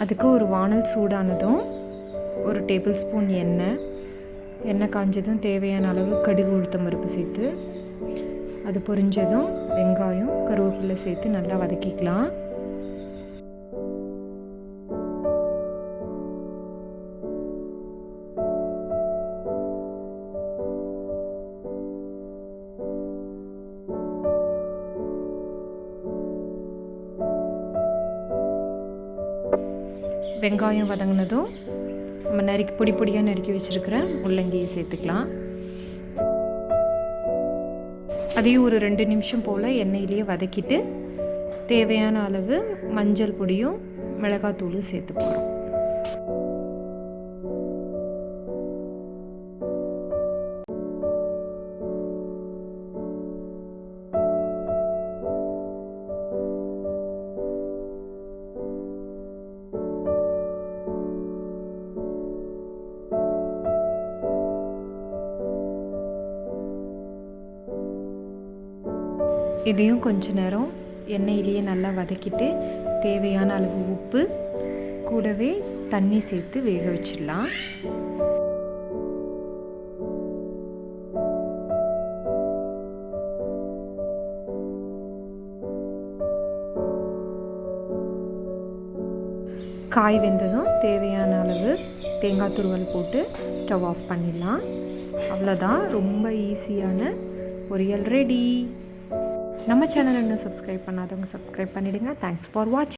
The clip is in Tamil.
அதுக்கு ஒரு வானல் சூடானதும் ஒரு டேபிள் ஸ்பூன் எண்ணெய் காஞ்சதும் தேவையான அளவு கடுகு உளுத்தம் பருப்பு சேர்த்து அது பொரிஞ்சதும் வெங்காயம் கருவேப்பிலை சேர்த்து நல்லா வதக்கிக்கலாம். வெங்காயம் வதங்கினதும் நம்ம பொடியாக நறுக்கி வச்சுருக்கிற முள்ளங்கியை சேர்த்துக்கலாம். அதையும் ஒரு 2 நிமிஷம் போல் எண்ணெயிலேயே வதக்கிட்டு தேவையான அளவு மஞ்சள் பொடியும் மிளகாத்தூளும் சேர்த்து போகிறோம். இதையும் கொஞ்ச நேரம் எண்ணெயிலேயே நல்லா வதக்கிட்டு தேவையான அளவு உப்பு கூடவே தண்ணி சேர்த்து வேக வச்சிடலாம். காய் வெந்ததும் தேவையான அளவு தேங்காய் துருவல் போட்டு ஸ்டவ் ஆஃப் பண்ணிடலாம். அவ்வளோதான், ரொம்ப ஈஸியான பொரியல் ரெடி. நம்ம சேனல் இன்னும் சப்ஸ்கிரைப் பண்ணாதவங்க சப்ஸ்கிரைப் பண்ணிவிடுங்க. தேங்க்ஸ் ஃபார் வாட்சிங்.